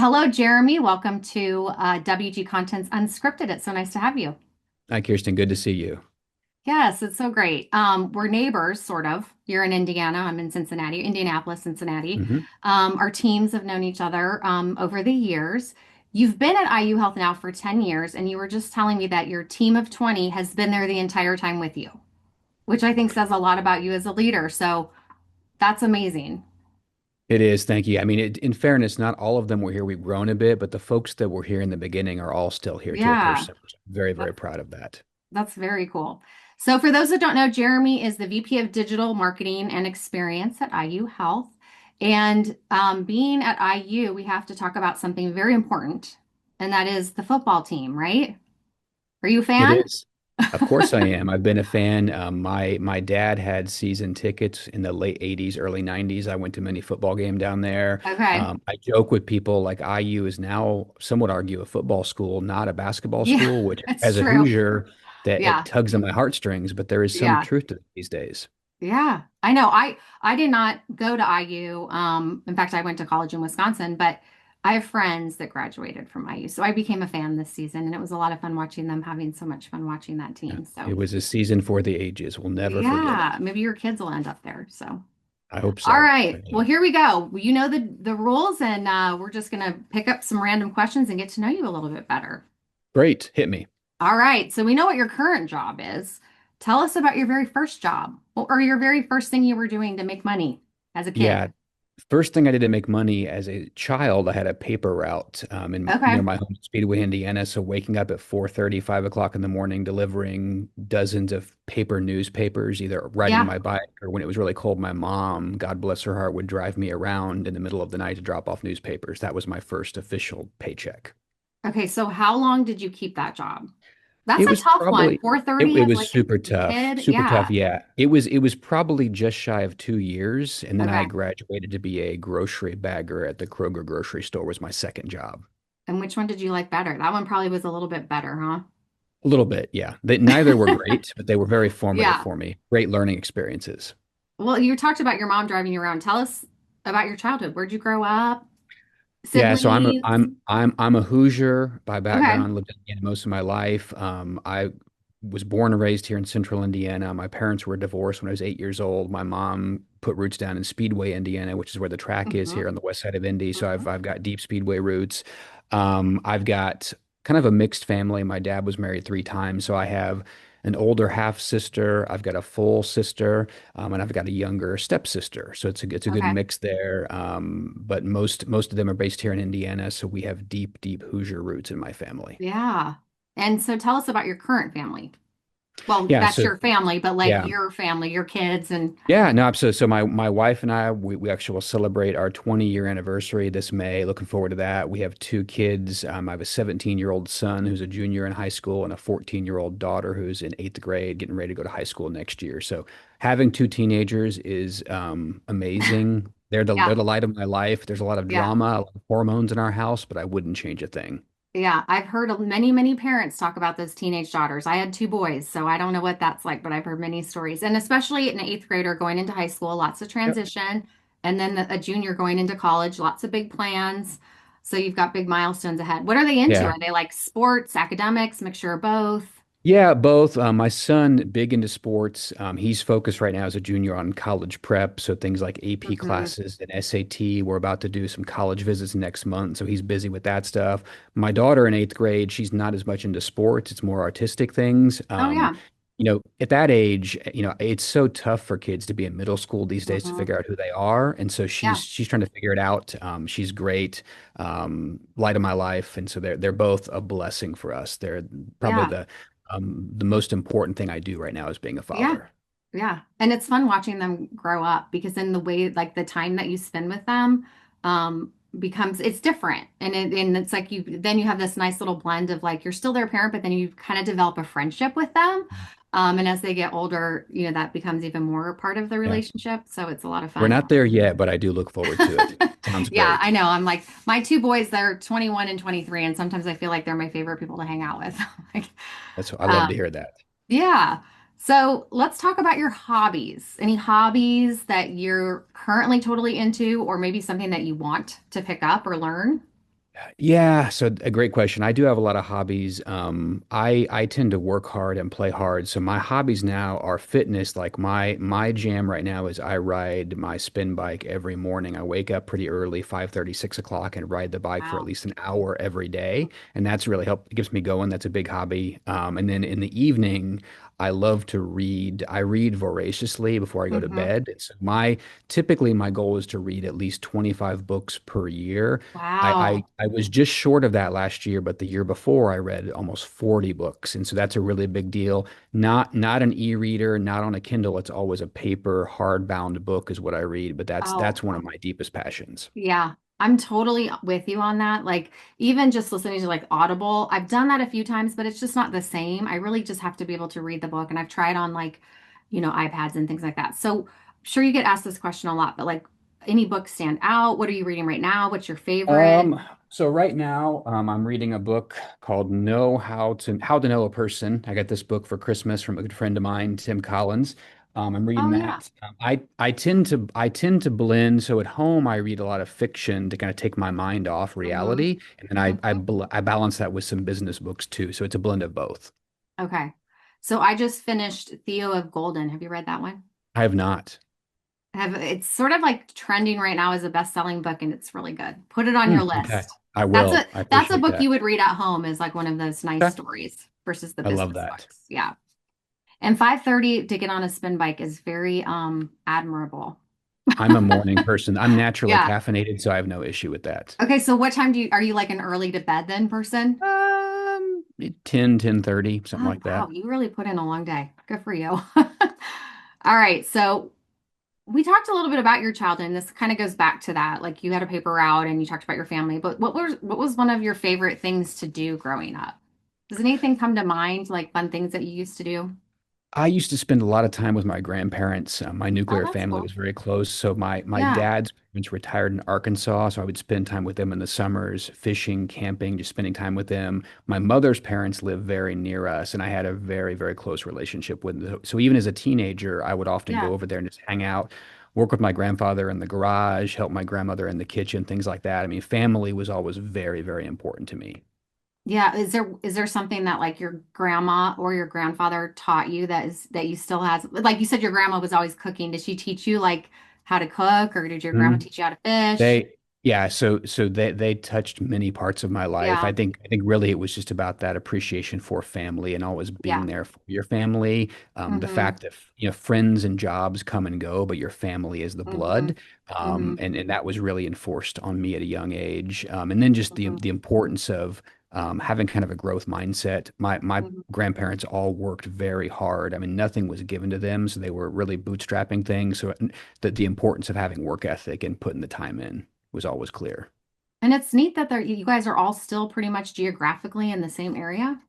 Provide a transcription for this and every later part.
Hello, Jeremy. Welcome to WG Content's Unscripted. It's so nice to have you. Hi, Kirsten. Good to see you. Yes, it's so great. We're neighbors, sort of. You're in Indiana. I'm in Cincinnati, Indianapolis, Cincinnati. hmm Our teams have known each other over the years. You've been at IU Health now for 10 years, and you were just telling me that your team of 20 has been there the entire time with you, which I think says a lot about you as a leader. So that's amazing. It is. Thank you. I mean, in fairness, not all of them were here. We've grown a bit, but the folks that were here in the beginning are all still here to a Yeah, person. Very, very that's proud of that. That's very cool. So, for those that don't know, Jeremy is the VP of Digital Marketing and Experience at IU Health. And being at IU, we have to talk about something very important, and that is the football team, right? Are you a It fan? is. Of course I am. I've been a fan. My dad had season tickets in the late 80s, early 90s. I went to many football game down there. Okay. I joke with people like IU is now, some would argue, a football school, not a basketball Yeah, school, which it's as a true. Hoosier, that it Yeah. tugs on my heartstrings, but there is some Yeah. truth to it these days. Yeah. I know. I did not go to IU. In fact, I went to college in Wisconsin, but I have friends that graduated from IU. So I became a fan this season, and it was a lot of fun watching them having so much fun watching that Yeah. team. So It was a season for the ages. We'll never forget it. yeah, maybe your kids will end up there. So, I hope all so. right. Well, here we go. Well, you know the rules, and we're just gonna pick up some random questions and get to know you a little bit better. Great. Hit me. All right. So we know what your current job is. Tell us about your very first job or your very first thing you were doing to make money as a kid. Yeah. First thing I did to make money as a child, I had a paper route in near Okay. my home in Speedway, Indiana. So waking up at 4:30, 5 o'clock in the morning, delivering dozens of paper newspapers, either riding Yeah. my bike or when it was really cold, my mom, God bless her heart, would drive me around in the middle of the night to drop off newspapers. That was my first official paycheck. Okay. So how long did you keep that job? That's It a was tough one. probably it, 4:30 it as was like super a tough, kid. super tough. Yeah. Yeah, it was probably just shy of 2 years, and then I Okay. graduated to be a grocery bagger at the Kroger grocery store was my second job. And which one did you like better? That one probably was a little bit better, A little bit, yeah. Neither were huh? great, but they were very formative Yeah. for me. Great learning experiences. Well, you talked about your mom driving you around. Tell us about your childhood. Where'd you grow up? Yeah, so I'm a Siblings? I'm a Hoosier by Okay. background, lived in Indiana most of my life. I was born and raised here in central Indiana. My parents were divorced when I was 8 years old. My mom put roots down in Speedway, Indiana, which is where the track is Hmm. here on the west side of Indy. So Hmm. I've got deep Speedway roots. I've got kind of a mixed family. My dad was married 3 times, so I have an older half sister. I've got a full sister, and I've got a younger stepsister. So it's a good Okay. mix there. But most of them are based here in Indiana, so we have deep, deep Hoosier roots in my family. Yeah. And so tell us about your current family. Well, Yeah, that's so your family, but like yeah. your family, your kids, and Yeah, no, absolutely. So my wife and I, we actually will celebrate our 20-year anniversary this May. Looking forward to that. We have 2 kids. I have a 17-year-old son who's a junior in high school and a 14-year-old daughter who's in eighth grade, getting ready to go to high school next year. So having 2 teenagers is amazing. They're yeah, the light of my life. There's a lot of yeah. drama, a lot of hormones in our house, but I wouldn't change a thing. Yeah, I've heard of many, many parents talk about those teenage daughters. I had two boys, so I don't know what that's like, but I've heard many stories. And especially an eighth grader going into high school, lots of Yep. transition. And then a junior going into college, lots of big plans. So you've got big milestones ahead. What are they into? Yeah. Are they like sports, academics, mixture of both? Yeah, both. My son, big into sports. He's focused right now as a junior on college prep. So things like AP Hmm. classes and SAT. We're about to do some college visits next month. So he's busy with that stuff. My daughter in eighth grade, she's not as much into sports. It's more artistic things. Oh, yeah. At that age, it's so tough for kids to be in middle school these days to Hmm. figure out who they are. And so Yeah. she's trying to figure it out. She's great, light of my life. And so they're both a blessing for us. They're probably Yeah. the most important thing I do right now is being a Yeah. father. Yeah. And it's fun watching them grow up because in the way, like the time that you spend with them, becomes it's different. And it's like then you have this nice little blend of like you're still their parent, but then you kind of develop a friendship with them. And as they get older, that becomes even more a part of the Yeah. relationship. So it's a lot of We're fun. not there yet, but I do look forward to it. Sounds Yeah, I great. know. I'm like my two boys, they're 21 and 23, and sometimes I feel like they're my favorite people to hang out with. Like, I love to um, hear that. yeah. So let's talk about your hobbies. Any hobbies that you're currently totally into, or maybe something that you want to pick up or learn? Yeah, so a great question. I do have a lot of hobbies. I tend to work hard and play hard. So my hobbies now are fitness. Like my jam right now is I ride my spin bike every morning. I wake up pretty early, 5:30, 6 o'clock, and ride the bike for at Wow. least an hour every day. And that's really helped, it keeps me going. That's a big hobby. And then in the evening, I love to read. I read voraciously before I go to Hmm. bed. So typically my goal is to read at least 25 books per year. Wow. I was just short of that last year, but the year before I read almost 40 books. And so that's a really big deal. Not an e-reader, not on a Kindle. It's always a paper, hardbound book is what I read, but Oh, that's one of my deepest passions. yeah. I'm totally with you on that. Like, even just listening to like Audible, I've done that a few times, but it's just not the same. I really just have to be able to read the book. And I've tried on like, iPads and things like that. So, I'm sure you get asked this question a lot, but like, any books stand out? What are you reading right now? What's your favorite? So right now, I'm reading a book called How to Know a Person. I got this book for Christmas from a good friend of mine, Tim Collins. I'm reading Oh, yeah. that. I tend to blend. So at home, I read a lot of fiction to kind of take my mind off Hmm. reality, and then Hmm. I balance that with some business books too. So it's a blend of both. Okay. So I just finished Theo of Golden. Have you read that one? I have not. It's sort of like trending right now as a best-selling book, and it's really good. Put it on your Okay, list. I That's a will. I that's a appreciate book that. you would read at home is like one of those nice Okay. stories versus the I love business that. books. Yeah. And 5:30 to get on a spin bike is very admirable. I'm a morning person. I'm naturally Yeah. caffeinated, so I have no issue with that. Okay, so what time are you like an early to bed then person? 10:30, something Oh, like wow, that. you really put in a long day. Good for you. All right, so we talked a little bit about your childhood, and this kind of goes back to that. Like you had a paper route and you talked about your family, but what was one of your favorite things to do growing up? Does anything come to mind, like fun things that you used to do? I used to spend a lot of time with my grandparents. My Oh, nuclear that's family cool. was very close. So my Yeah. dad's parents retired in Arkansas, so I would spend time with them in the summers, fishing, camping, just spending time with them. My mother's parents live very near us, and I had a very, very close relationship with them. So even as a teenager, I would often Yeah. go over there and just hang out, work with my grandfather in the garage, help my grandmother in the kitchen, things like that. I mean, family was always very, very important to me. Yeah. Is there something that like your grandma or your grandfather taught you that you still has like you said your grandma was always cooking. Did she teach you like how to cook or did your grandma teach you how to fish? They, yeah, so they touched many parts of my life. Yeah. I think really it was just about that appreciation for family and always being Yeah. there for your family. The Mm-hmm. fact that friends and jobs come and go, but your family is the Mm-hmm. blood. Mm-hmm. And that was really enforced on me at a young age. And then just Mm-hmm. the importance of having kind of a growth mindset. My Mm-hmm. grandparents all worked very hard. I mean, nothing was given to them, so they were really bootstrapping things. So the importance of having work ethic and putting the time in was always clear. And it's neat that you guys are all still pretty much geographically in the same area.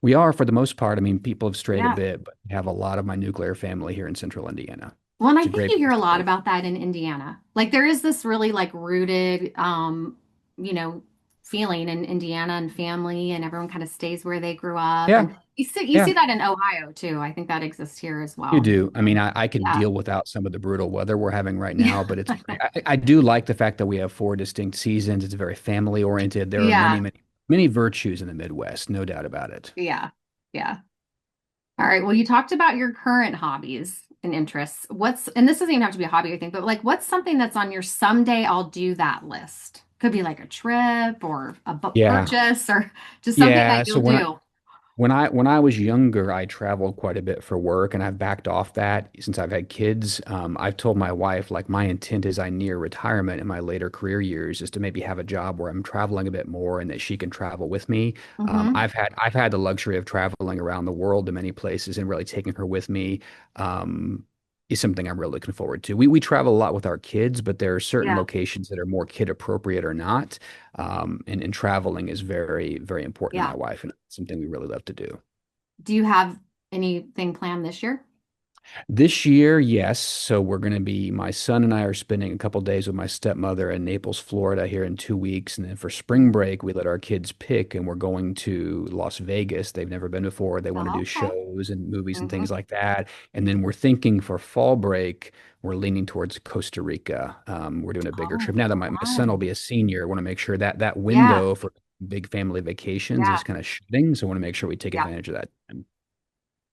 We are, for the most part, I mean, people have strayed a Yeah. bit, but we have a lot of my nuclear family here in central Indiana. Well, and I It's a think great you hear place a to lot live. about that in Indiana. Like there is this really like rooted, you know, feeling in Indiana and family, and everyone kind of stays where they grew up. Yeah, And you see yeah, that in Ohio too. I think that exists here as you well. do. I mean, I could Yeah. deal without some of the brutal weather we're having right Yeah. now, but it's great. I do like the fact that we have four distinct seasons. It's very family oriented. There are many, Yeah. many, many virtues in the Midwest, no doubt about it. Yeah. Yeah. All right. Well, you talked about your current hobbies and interests. And this doesn't even have to be a hobby, I think, but like what's something that's on your someday I'll do that list? Could be like a trip or a book Yeah. purchase or just something that Yeah. So you'll do. when I was younger, I traveled quite a bit for work, and I've backed off that since I've had kids. I've told my wife, like, my intent as I near retirement in my later career years is to maybe have a job where I'm traveling a bit more and that she can travel with me. Hmm. I've had the luxury of traveling around the world to many places, and really taking her with me. Is something I'm really looking forward to. We travel a lot with our kids, but there are certain Yeah. locations that are more kid appropriate or not. And traveling is very, very important to my Yeah. wife, and it's something we really love to do. Do you have anything planned this year? This year, yes. So we're going to be, my son and I are spending a couple days with my stepmother in Naples, Florida here in 2 weeks. And then for spring break, we let our kids pick and we're going to Las Vegas. They've never been before. They want to Oh, do okay. shows and movies and Hmm. things like that. And then we're thinking for fall break, we're leaning towards Costa Rica. We're doing a bigger trip. Oh, Now that my son will fun. be a senior, I want to make sure that that Yeah, window for big family vacations is yeah, kind of shutting. So I want to make sure we take yeah. advantage of that.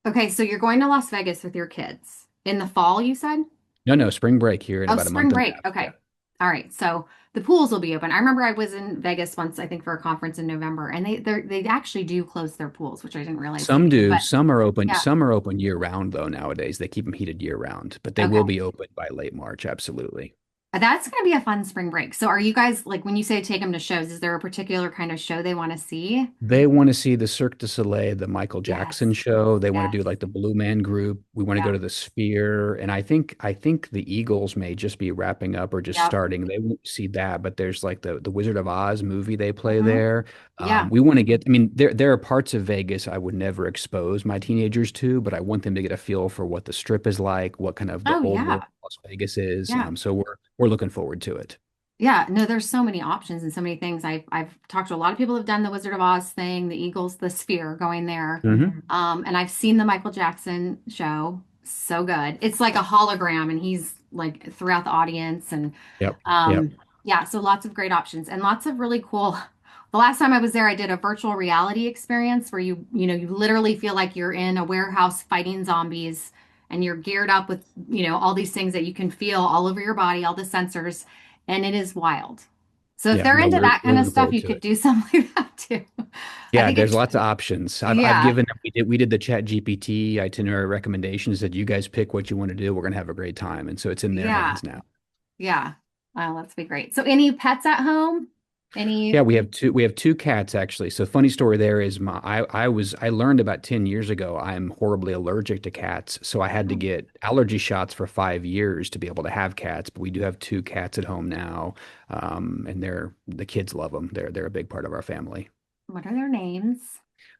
Okay, so you're going to Las Vegas with your kids in the fall, you said? No, no, spring break here in Oh, about a spring month and a break. half. Yeah. Okay. All right. So the pools will be open. I remember I was in Vegas once, I think for a conference in November, and they actually do close their pools, which I didn't realize they Some do. do. But Some are open. yeah, Some are open year round though nowadays. They keep them heated year round, but they will okay. be open by late March. Absolutely. That's going to be a fun spring break. So are you guys like when you say take them to shows, is there a particular kind of show they want to see? They want to see the Cirque du Soleil, the Michael Yes. Jackson show. They want to Yes. do like the Blue Man Group. We want to go Yeah. to the Sphere, and I think the Eagles may just be wrapping up or just Yep. starting. They won't see that, but there's like the Wizard of Oz movie they play Hmm. there. Yeah. We want to get. I mean, there are parts of Vegas I would never expose my teenagers to, but I want them to get a feel for what the Strip is like, what kind of the Oh, old world yeah. Las Vegas is. Yeah. So we're looking forward to it. Yeah, no, there's so many options and so many things. I've talked to a lot of people who've done the Wizard of Oz thing, the Eagles, the Sphere, going there. Hmm. And I've seen the Michael Jackson show. So good. It's like a hologram, and he's like throughout the audience, and Yep. Yep. um, yeah, so lots of great options and lots of really cool. The last time I was there, I did a virtual reality experience where you literally feel like you're in a warehouse fighting zombies, and you're geared up with, all these things that you can feel all over your body, all the sensors, and it is wild. So if Yeah. they're No, into that we're kind of looking stuff, forward you to could it. do something like that too. I Yeah, think there's it's, lots of options. I've yeah, given them, we did the Chat GPT itinerary recommendations that you guys pick what you want to do. We're gonna have a great time. And so it's in their yeah, hands now. yeah. Oh, that's be great. So any pets at home? Yeah, Any? we have two cats actually. So funny story there is I learned about 10 years ago I'm horribly allergic to cats. So I had to Oh, get allergy shots for 5 years to be able to have cats. But we do have two cats at home now. And the kids love them. They're a big part of our family. what are their names?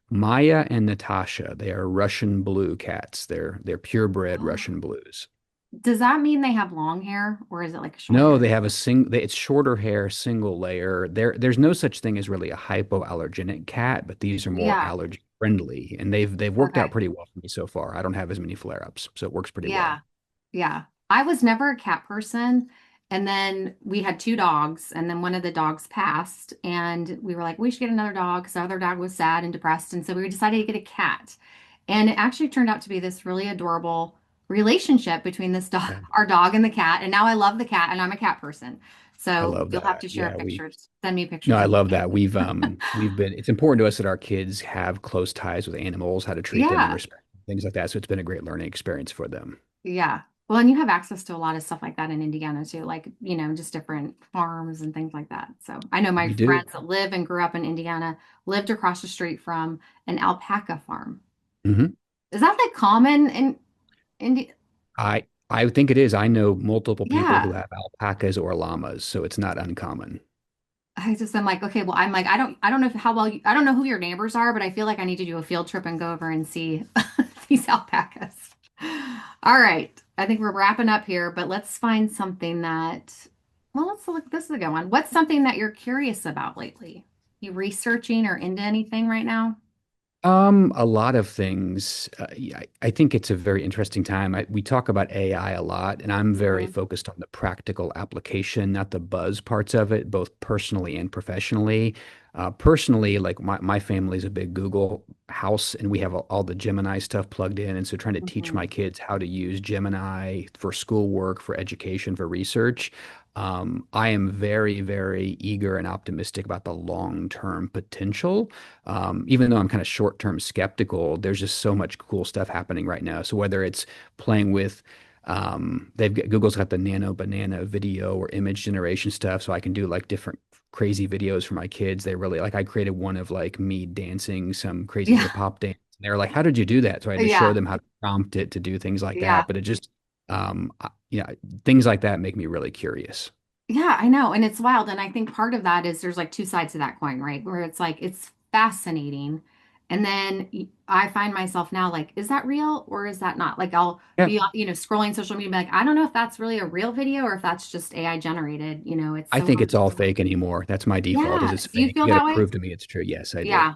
Maya and Natasha, they are Russian blue cats. They're purebred Oh, Russian blues. does that mean they have long hair or is it like a short No, hair? they have it's shorter hair, single layer. There's no such thing as really a hypoallergenic cat, but these are more Yeah. allergy friendly, and they've worked out Okay. pretty well for me so far. I don't have as many flare-ups, so it works pretty Yeah. well. Yeah. I was never a cat person. And then we had two dogs, and then one of the dogs passed, and we were like, we should get another dog because the other dog was sad and depressed. And so we decided to get a cat. And it actually turned out to be this really adorable relationship between this dog, Yeah, our dog and the cat. And now I love the cat, and I'm a cat person. I So love you'll have that. to share Yeah, we pictures, send me no, pictures I of love that. We've been. It's important to us that our kids have close ties with animals, how to treat them and Yeah. respect things like that. So it's been a great learning experience for them. Yeah. Well, and you have access to a lot of stuff like that in Indiana too, like, just different farms and things like that. So I know my We do. friends that live and grew up in Indiana lived across the street from an alpaca farm. Hmm. Is that like common in India? I think it is. I know multiple people who Yeah. have alpacas or llamas, so it's not uncommon. I'm like, okay, well, I'm like, I don't know how well I don't know who your neighbors are, but I feel like I need to do a field trip and go over and see these alpacas. All right. I think we're wrapping up here, but let's find something well, let's look. This is a good one. What's something that you're curious about lately? You researching or into anything right now? A lot of things. Yeah, I think it's a very interesting time. We talk about AI a lot, and I'm very Hmm. focused on the practical application, not the buzz parts of it, both personally and professionally. Personally, like my family's a big Google house, and we have all the Gemini stuff plugged in. And so trying to teach Hmm. my kids how to use Gemini for schoolwork, for education, for research. I am very, very eager and optimistic about the long-term potential. Even though I'm kind of short-term skeptical, there's just so much cool stuff happening right now. So whether it's playing with, Google's got the nano banana video or image generation stuff, so I can do like different crazy videos for my kids. They really like, I created one of like me dancing some crazy Yeah. hip hop dance. And they were like, "How did you do that?" So I had to show Yeah. them how to prompt it to do things like Yeah. that. But it just, yeah, things like that make me really curious. Yeah, I know. And it's wild. And I think part of that is there's like two sides to that coin, right? Where it's like it's fascinating. And then I find myself now like, is that real or is that not? Like I'll Yeah, be, scrolling social media, and be like, I don't know if that's really a real video or if that's just AI generated. It's I so think hard it's to all tell. fake anymore. That's my default, is Yeah. it's Do you fake. feel You got to that way? prove to me it's true. Yes, I do. Yeah,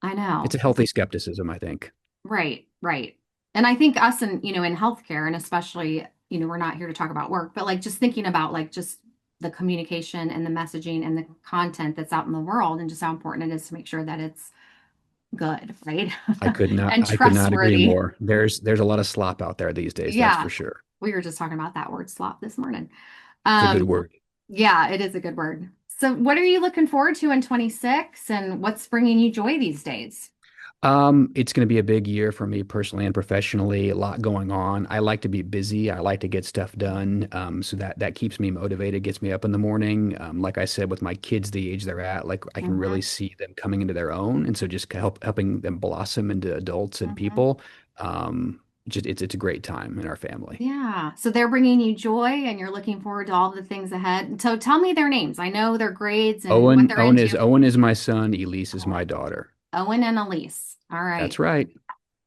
I It's a know. healthy skepticism, I think. Right, right. And I think us and, in healthcare and especially, we're not here to talk about work, but like just thinking about like just the communication and the messaging and the content that's out in the world and just how important it is to make sure that it's good, right? And I could not agree trustworthy. more. There's a lot of slop out there these days, that's for Yeah. sure. We were just talking about that word slop this morning. It's a good Um, word. yeah, it is a good word. So what are you looking forward to in 26 and what's bringing you joy these days? It's going to be a big year for me personally and professionally. A lot going on. I like to be busy. I like to get stuff done. So that keeps me motivated, gets me up in the morning. Like I said, with my kids, the age they're at, like I can really Hmm. see them coming into their own, and so just helping them blossom into adults and Hmm. people. Just it's a great time in our family. Yeah. So they're bringing you joy and you're looking forward to all the things ahead. So tell me their names. I know their grades and what they're into. Owen is my son. Elise is my Owen. daughter. Owen and Elise. All That's right. right.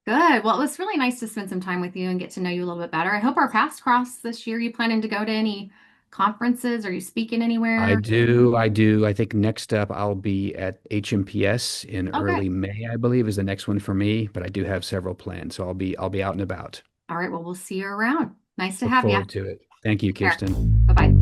Good. Well, it was really nice to spend some time with you and get to know you a little bit better. I hope our paths cross this year. You planning to go to any conferences? Are you speaking I anywhere? do. I do. I think next up I'll be at HMPS in Okay. early May, I believe is the next one for me, but I do have several planned, so I'll be out and about. All right. Well, we'll see you around. Nice to Look have you. forward to it. Thank you, Take care. Kirsten. Bye-bye.